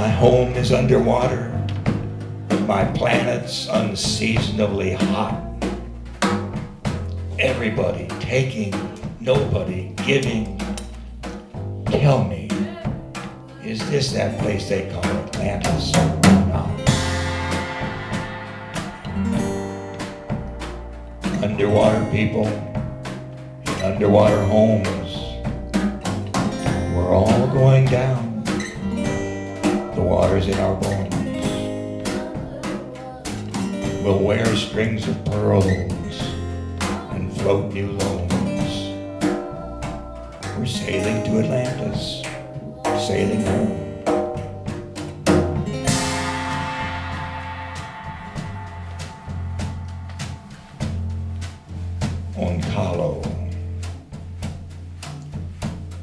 My home is underwater, my planet's unseasonably hot. Everybody taking, nobody giving. Tell me, is this that place they call Atlantis? No. Underwater people, in underwater homes, we're all going down. The water's in our bones. We'll wear strings of pearls and float new loans. We're sailing to Atlantis, sailing home. Oncalo,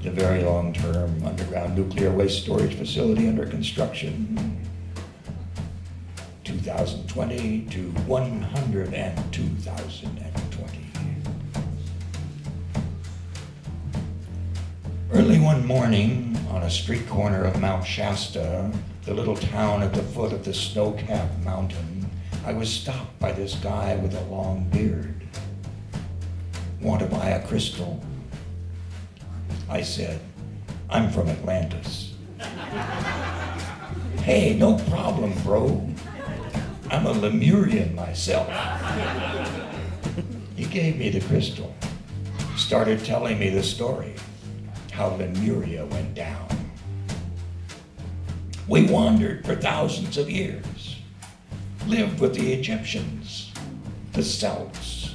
the very long-term underground nuclear waste storage facility under construction. 2020 to 102,020. Early one morning on a street corner of Mount Shasta, the little town at the foot of the snow-capped mountain, I was stopped by this guy with a long beard. Want to buy a crystal? I said, I'm from Atlantis. Hey, no problem, bro. I'm a Lemurian myself. He gave me the crystal, started telling me the story, how Lemuria went down. We wandered for thousands of years, lived with the Egyptians, the Celts.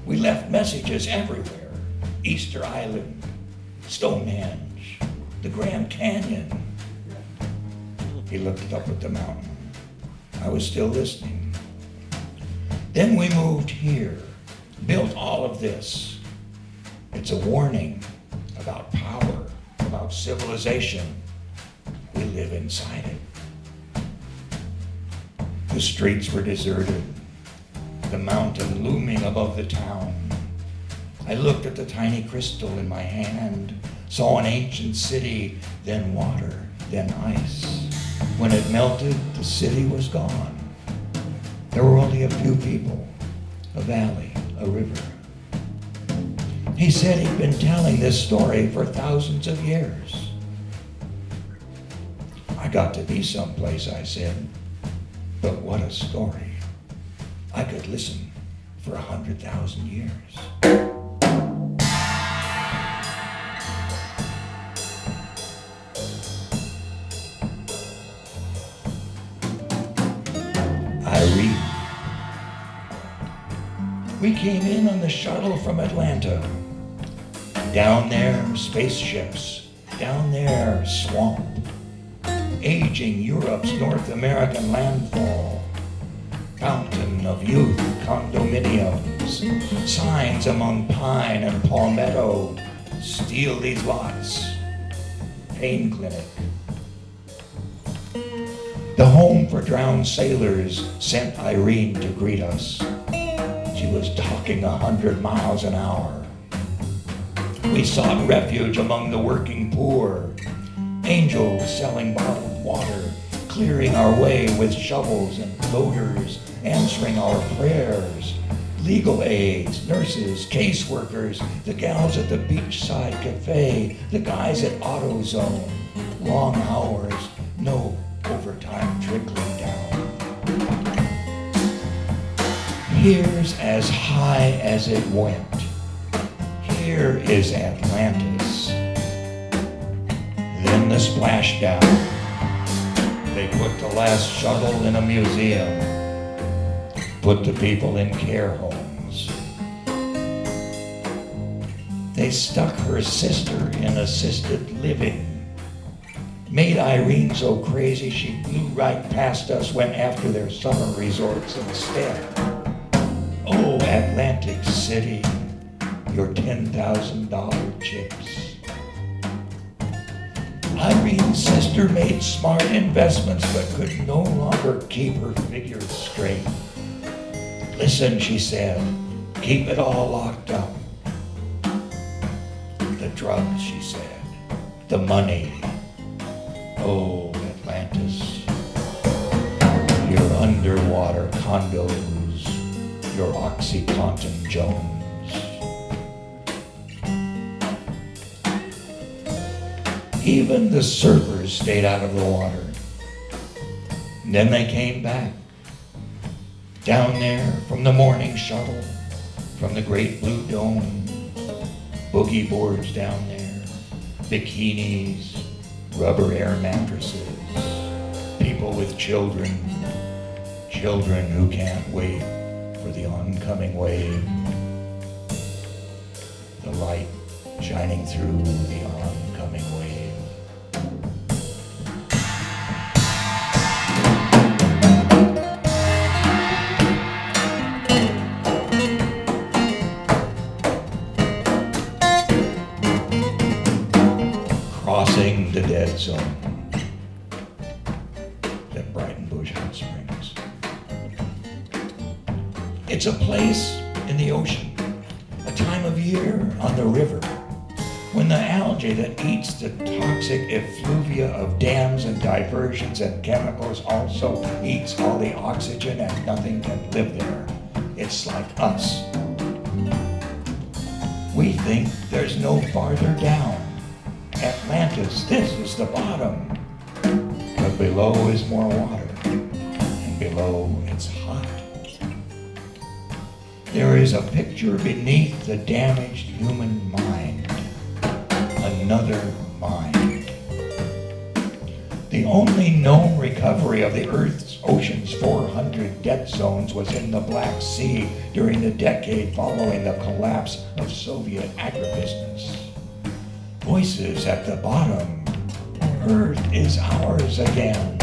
We left messages everywhere, Easter Island, Stonehenge, the Grand Canyon. He looked up at the mountain. I was still listening. Then we moved here, built all of this. It's a warning about power, about civilization. We live inside it. The streets were deserted, the mountain looming above the town. I looked at the tiny crystal in my hand, saw an ancient city, then water, then ice. When it melted, the city was gone. There were only a few people, a valley, a river. He said he'd been telling this story for thousands of years. I got to be someplace, I said, but what a story. I could listen for 100,000 years. We came in on the shuttle from Atlanta. Down there, spaceships. Down there, swamp. Aging Europe's North American landfall. Fountain of youth condominiums. Signs among pine and palmetto. Steal these lots. Pain clinic. The home for drowned sailors sent Irene to greet us. She was talking 100 miles an hour. We sought refuge among the working poor. Angels selling bottled water, clearing our way with shovels and loaders, answering our prayers. Legal aides, nurses, caseworkers, the gals at the beachside cafe, the guys at AutoZone. Long hours, no overtime trickling down. Here's as high as it went. Here is Atlantis. Then the splashdown. They put the last shuttle in a museum. Put the people in care homes. They stuck her sister in assisted living. Made Irene so crazy she blew right past us, went after their summer resorts instead. Oh, Atlantic City, your $10,000 chips. Irene's sister made smart investments but could no longer keep her figures straight. Listen, she said, keep it all locked up. The drugs, she said, the money. Oh, Atlantis. underwater condos, your OxyContin Jones. Even the surfers stayed out of the water. And then they came back, down there from the morning shuttle, from the great blue dome, boogie boards down there, bikinis, rubber air mattresses, people with children who can't wait for the oncoming wave, the light shining through the oncoming wave. Crossing the dead zone at Brighton Bush Hot Springs. It's a place in the ocean, a time of year on the river, when the algae that eats the toxic effluvia of dams and diversions and chemicals also eats all the oxygen and nothing can live there. It's like us. We think there's no farther down. Atlantis, this is the bottom. But below is more water, and below it's hot. There is a picture beneath the damaged human mind, another mind. The only known recovery of the Earth's ocean's 400 dead zones was in the Black Sea during the decade following the collapse of Soviet agribusiness. Voices at the bottom, Earth is ours again.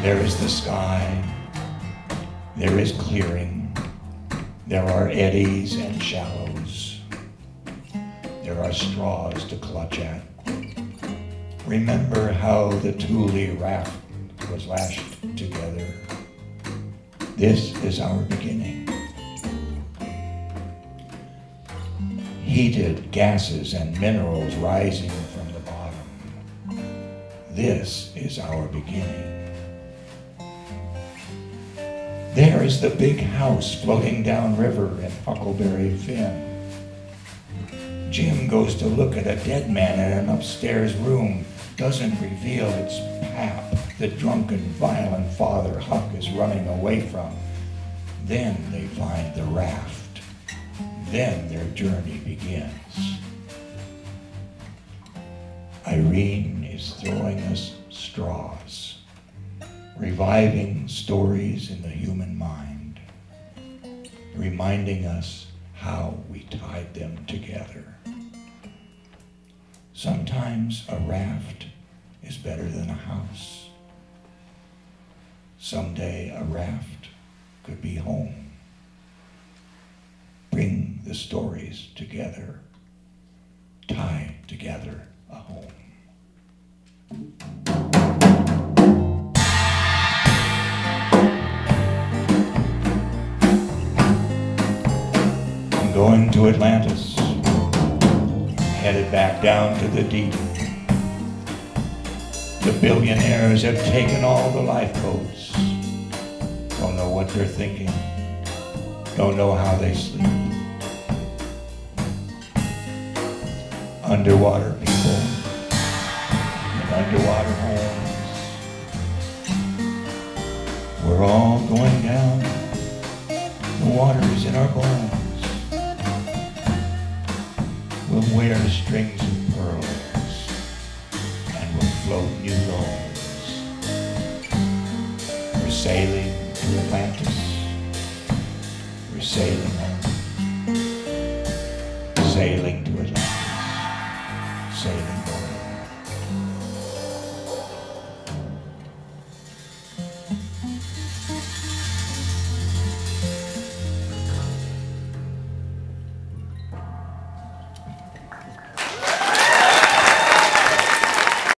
There is the sky, there is clearing, there are eddies and shallows, there are straws to clutch at. Remember how the Thule raft was lashed together. This is our beginning. Heated gases and minerals rising from the bottom. This is our beginning. There is the big house floating downriver in Huckleberry Finn. Jim goes to look at a dead man in an upstairs room, doesn't reveal it's Pap, the drunken, violent father Huck is running away from. Then they find the raft. Then their journey begins. Irene is throwing us straws, reviving stories in the human mind, reminding us how we tied them together. Sometimes a raft is better than a house. Someday a raft could be home. Bring the stories together, tie together a home. I'm going to Atlantis, headed back down to the deep. The billionaires have taken all the lifeboats. Don't know what they're thinking. Don't know how they sleep. Underwater people in underwater homes. We're all going down. The water's in our bones. We'll wear strings of pearls and we'll float new lows. We're sailing to Atlantis. We're sailing home. Sailing to Atlantis.